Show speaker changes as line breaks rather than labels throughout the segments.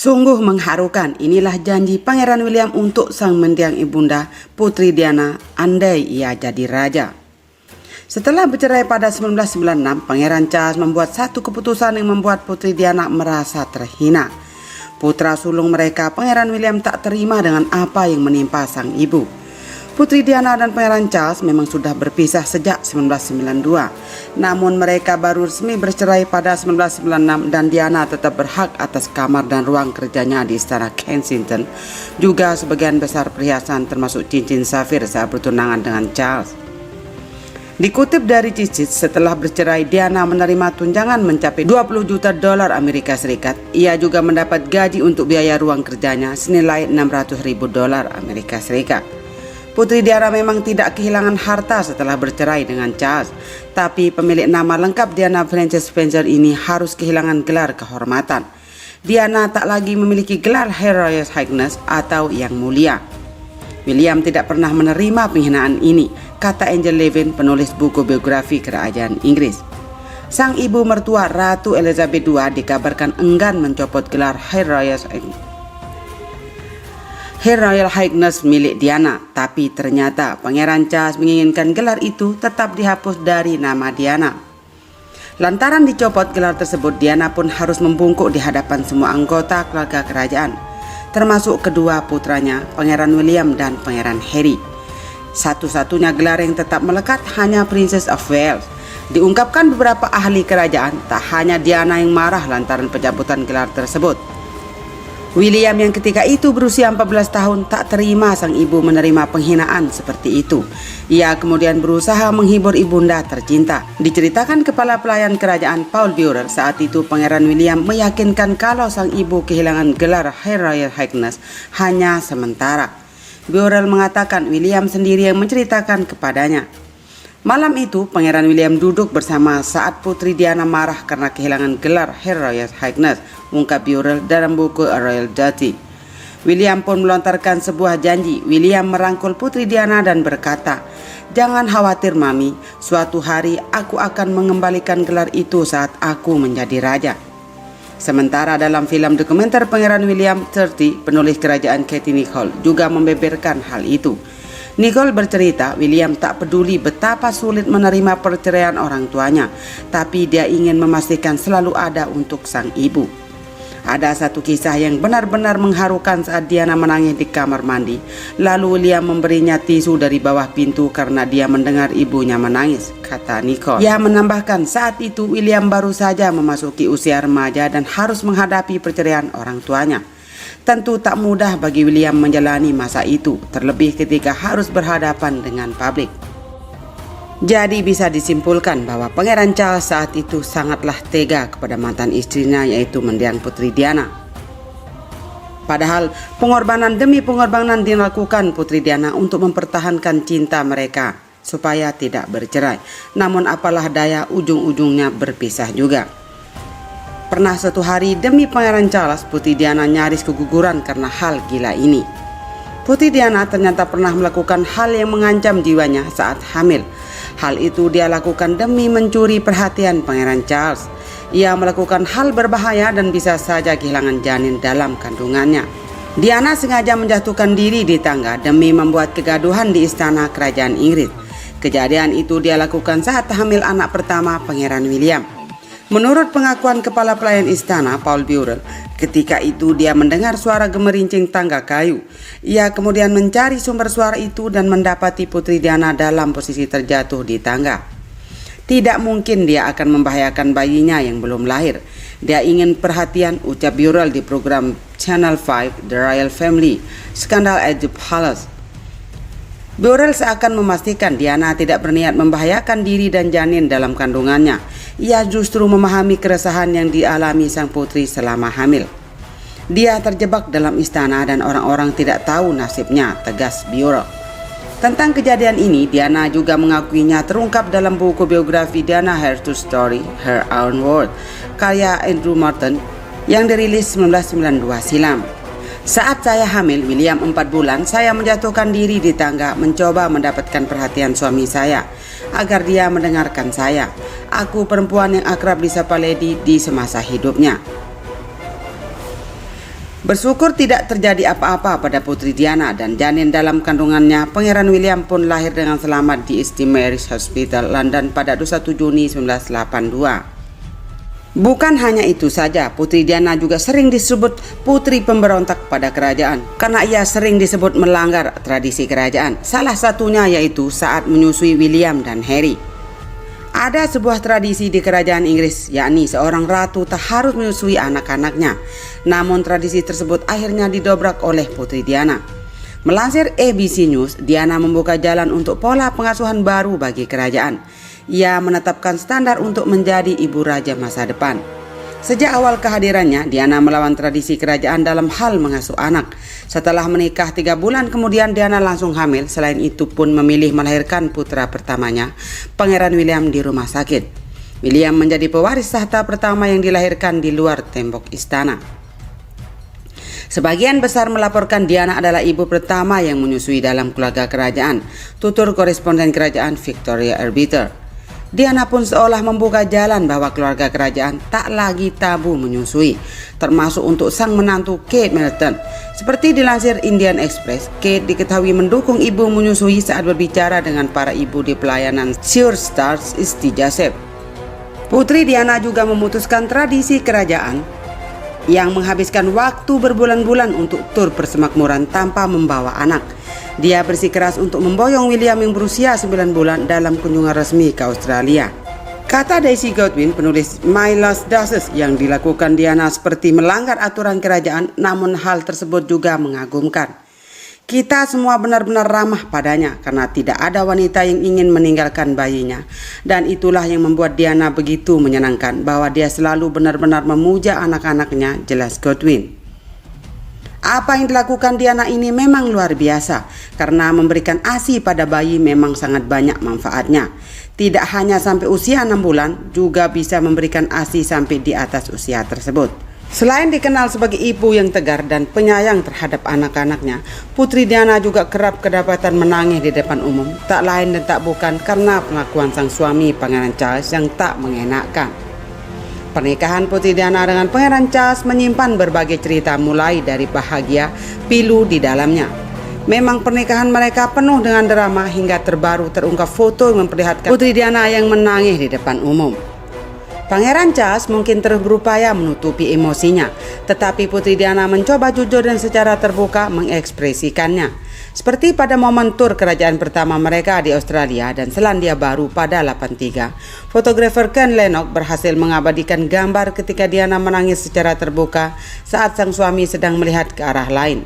Sungguh mengharukan, inilah janji Pangeran William untuk sang mendiang ibunda Putri Diana andai ia jadi raja. Setelah bercerai pada 1996, Pangeran Charles membuat satu keputusan yang membuat Putri Diana merasa terhina. Putra sulung mereka, Pangeran William, tak terima dengan apa yang menimpa sang ibu. Putri Diana dan Pangeran Charles memang sudah berpisah sejak 1992. Namun mereka baru resmi bercerai pada 1996 dan Diana tetap berhak atas kamar dan ruang kerjanya di Istana Kensington. Juga sebagian besar perhiasan termasuk cincin safir saat bertunangan dengan Charles. Dikutip dari Cicis, setelah bercerai Diana menerima tunjangan mencapai 20 juta dolar Amerika Serikat. Ia juga mendapat gaji untuk biaya ruang kerjanya senilai 600 ribu dolar Amerika Serikat. Putri Diana memang tidak kehilangan harta setelah bercerai dengan Charles, tapi pemilik nama lengkap Diana Frances Spencer ini harus kehilangan gelar kehormatan. Diana tak lagi memiliki gelar Her Royal Highness atau Yang Mulia. William tidak pernah menerima penghinaan ini, kata Angel Levin, penulis buku biografi kerajaan Inggris. Sang ibu mertua Ratu Elizabeth II dikabarkan enggan mencopot gelar Her Royal Highness milik Diana, tapi ternyata Pangeran Charles menginginkan gelar itu tetap dihapus dari nama Diana. Lantaran dicopot gelar tersebut, Diana pun harus membungkuk di hadapan semua anggota keluarga kerajaan, termasuk kedua putranya, Pangeran William dan Pangeran Harry. Satu-satunya gelar yang tetap melekat hanya Princess of Wales. Diungkapkan beberapa ahli kerajaan, tak hanya Diana yang marah lantaran pencabutan gelar tersebut. William yang ketika itu berusia 14 tahun tak terima sang ibu menerima penghinaan seperti itu. Ia kemudian berusaha menghibur ibunda tercinta. Diceritakan kepala pelayan kerajaan Paul Burrell, saat itu Pangeran William meyakinkan kalau sang ibu kehilangan gelar Her Royal Highness hanya sementara. Burrell mengatakan William sendiri yang menceritakan kepadanya. Malam itu Pangeran William duduk bersama saat Putri Diana marah karena kehilangan gelar Her Royal Highness, ungkap Burrell dalam buku A Royal Duty. William pun melontarkan sebuah janji. William merangkul Putri Diana dan berkata, "Jangan khawatir Mami, suatu hari aku akan mengembalikan gelar itu saat aku menjadi raja." Sementara dalam film dokumenter Pangeran William 30, penulis kerajaan Katie Nicholl juga membeberkan hal itu. Nicholl bercerita William tak peduli betapa sulit menerima perceraian orang tuanya, tapi dia ingin memastikan selalu ada untuk sang ibu. Ada satu kisah yang benar-benar mengharukan saat Diana menangis di kamar mandi. Lalu William memberinya tisu dari bawah pintu karena dia mendengar ibunya menangis, kata Nicholl. Ia menambahkan saat itu William baru saja memasuki usia remaja dan harus menghadapi perceraian orang tuanya. Tentu tak mudah bagi William menjalani masa itu, terlebih ketika harus berhadapan dengan publik. Jadi bisa disimpulkan bahwa Pangeran Charles saat itu sangatlah tega kepada mantan istrinya, yaitu mendiang Putri Diana. Padahal pengorbanan demi pengorbanan dilakukan Putri Diana untuk mempertahankan cinta mereka supaya tidak bercerai. Namun apalah daya, ujung-ujungnya berpisah juga. Pernah suatu hari demi Pangeran Charles, Putri Diana nyaris keguguran karena hal gila ini. Putri Diana ternyata pernah melakukan hal yang mengancam jiwanya saat hamil. Hal itu dia lakukan demi mencuri perhatian Pangeran Charles. Ia melakukan hal berbahaya dan bisa saja kehilangan janin dalam kandungannya. Diana sengaja menjatuhkan diri di tangga demi membuat kegaduhan di istana kerajaan Inggris. Kejadian itu dia lakukan saat hamil anak pertama Pangeran William. Menurut pengakuan kepala pelayan istana Paul Burrell, ketika itu dia mendengar suara gemerincing tangga kayu. Ia kemudian mencari sumber suara itu dan mendapati Putri Diana dalam posisi terjatuh di tangga. Tidak mungkin dia akan membahayakan bayinya yang belum lahir. Dia ingin perhatian, ucap Burrell di program Channel 5 The Royal Family, Scandal at the Palace. Burrell seakan memastikan Diana tidak berniat membahayakan diri dan janin dalam kandungannya. Ia justru memahami keresahan yang dialami sang putri selama hamil. Dia terjebak dalam istana dan orang-orang tidak tahu nasibnya, tegas Burrell. Tentang kejadian ini, Diana juga mengakuinya terungkap dalam buku biografi Diana Her True Story, Her Own World, karya Andrew Morton yang dirilis 1992 silam. Saat saya hamil William 4 bulan, saya menjatuhkan diri di tangga mencoba mendapatkan perhatian suami saya agar dia mendengarkan saya. Aku perempuan yang akrab disapa Lady di semasa hidupnya. Bersyukur tidak terjadi apa-apa pada Putri Diana dan janin dalam kandungannya. Pangeran William pun lahir dengan selamat di St. Mary's Hospital, London pada 21 Juni 1982. Bukan hanya itu saja, Putri Diana juga sering disebut putri pemberontak pada kerajaan karena ia sering disebut melanggar tradisi kerajaan. Salah satunya yaitu saat menyusui William dan Harry. Ada sebuah tradisi di kerajaan Inggris, yakni seorang ratu tak harus menyusui anak-anaknya. Namun tradisi tersebut akhirnya didobrak oleh Putri Diana. Melansir ABC News, Diana membuka jalan untuk pola pengasuhan baru bagi kerajaan. Ia menetapkan standar untuk menjadi ibu raja masa depan. Sejak awal kehadirannya, Diana melawan tradisi kerajaan dalam hal mengasuh anak. Setelah menikah 3 bulan kemudian, Diana langsung hamil. Selain itu pun memilih melahirkan putra pertamanya, Pangeran William, di rumah sakit. William menjadi pewaris tahta pertama yang dilahirkan di luar tembok istana. Sebagian besar melaporkan Diana adalah ibu pertama yang menyusui dalam keluarga kerajaan, tutur koresponden kerajaan Victoria Arbiter. Diana pun seolah membuka jalan bahwa keluarga kerajaan tak lagi tabu menyusui, termasuk untuk sang menantu Kate Middleton. Seperti dilansir Indian Express, Kate diketahui mendukung ibu menyusui saat berbicara dengan para ibu di pelayanan Sure Stars Isti Joseph. Putri Diana juga memutuskan tradisi kerajaan yang menghabiskan waktu berbulan-bulan untuk tur persemakmuran tanpa membawa anak. Dia bersikeras untuk memboyong William yang berusia 9 bulan dalam kunjungan resmi ke Australia. Kata Daisy Godwin, penulis My Last Duchess, yang dilakukan Diana seperti melanggar aturan kerajaan, namun hal tersebut juga mengagumkan. Kita semua benar-benar ramah padanya karena tidak ada wanita yang ingin meninggalkan bayinya. Dan itulah yang membuat Diana begitu menyenangkan, bahwa dia selalu benar-benar memuja anak-anaknya, jelas Godwin. Apa yang dilakukan Diana ini memang luar biasa, karena memberikan ASI pada bayi memang sangat banyak manfaatnya. Tidak hanya sampai usia 6 bulan, juga bisa memberikan ASI sampai di atas usia tersebut. Selain dikenal sebagai ibu yang tegar dan penyayang terhadap anak-anaknya, Putri Diana juga kerap kedapatan menangis di depan umum, tak lain dan tak bukan karena pengakuan sang suami Pangeran Charles yang tak mengenakkan. Pernikahan Putri Diana dengan Pangeran Charles menyimpan berbagai cerita, mulai dari bahagia, pilu di dalamnya. Memang pernikahan mereka penuh dengan drama, hingga terbaru terungkap foto yang memperlihatkan Putri Diana yang menangis di depan umum. Pangeran Charles mungkin terus berupaya menutupi emosinya, tetapi Putri Diana mencoba jujur dan secara terbuka mengekspresikannya. Seperti pada momen tur kerajaan pertama mereka di Australia dan Selandia Baru pada 83, fotografer Ken Lennox berhasil mengabadikan gambar ketika Diana menangis secara terbuka saat sang suami sedang melihat ke arah lain.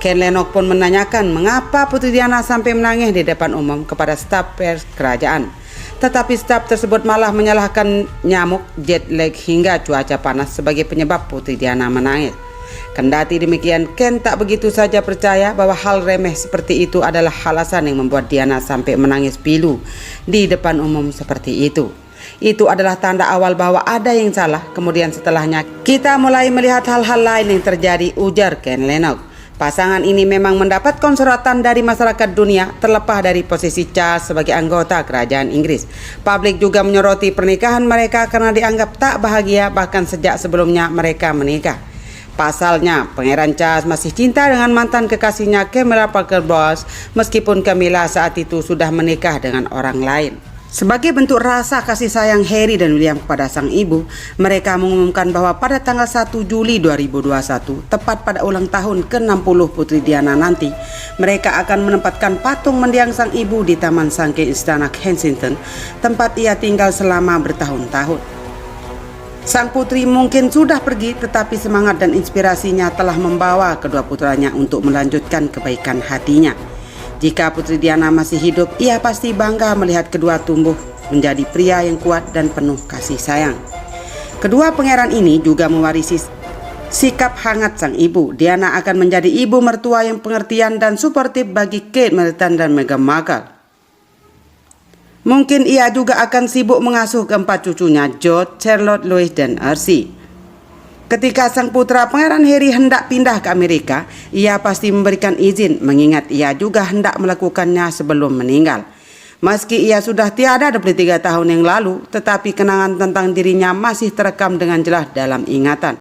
Ken Lennox pun menanyakan mengapa Putri Diana sampai menangis di depan umum kepada staf pers kerajaan. Tetapi staf tersebut malah menyalahkan nyamuk, jet lag hingga cuaca panas sebagai penyebab Putri Diana menangis. Kendati demikian, Ken tak begitu saja percaya bahwa hal remeh seperti itu adalah alasan yang membuat Diana sampai menangis pilu di depan umum seperti itu. Itu adalah tanda awal bahwa ada yang salah. Kemudian setelahnya kita mulai melihat hal-hal lain yang terjadi, ujar Ken Lennox. Pasangan ini memang mendapat sorotan dari masyarakat dunia, terlepas dari posisi Charles sebagai anggota kerajaan Inggris. Publik juga menyoroti pernikahan mereka karena dianggap tak bahagia bahkan sejak sebelumnya mereka menikah. Pasalnya, Pangeran Charles masih cinta dengan mantan kekasihnya Camilla Parker Bowles, meskipun Camilla saat itu sudah menikah dengan orang lain. Sebagai bentuk rasa kasih sayang Harry dan William kepada sang ibu, mereka mengumumkan bahwa pada tanggal 1 Juli 2021, tepat pada ulang tahun ke-60 Putri Diana nanti, mereka akan menempatkan patung mendiang sang ibu di Taman Sangking Istana Kensington, tempat ia tinggal selama bertahun-tahun. Sang putri mungkin sudah pergi, tetapi semangat dan inspirasinya telah membawa kedua putranya untuk melanjutkan kebaikan hatinya. Jika Putri Diana masih hidup, ia pasti bangga melihat kedua tumbuh menjadi pria yang kuat dan penuh kasih sayang. Kedua pangeran ini juga mewarisi sikap hangat sang ibu. Diana akan menjadi ibu mertua yang pengertian dan suportif bagi Kate Middleton dan Meghan Markle. Mungkin ia juga akan sibuk mengasuh keempat cucunya, George, Charlotte, Louis, dan Archie. Ketika sang putra Pangeran Harry hendak pindah ke Amerika, ia pasti memberikan izin mengingat ia juga hendak melakukannya sebelum meninggal. Meski ia sudah tiada 23 tahun yang lalu, tetapi kenangan tentang dirinya masih terekam dengan jelas dalam ingatan.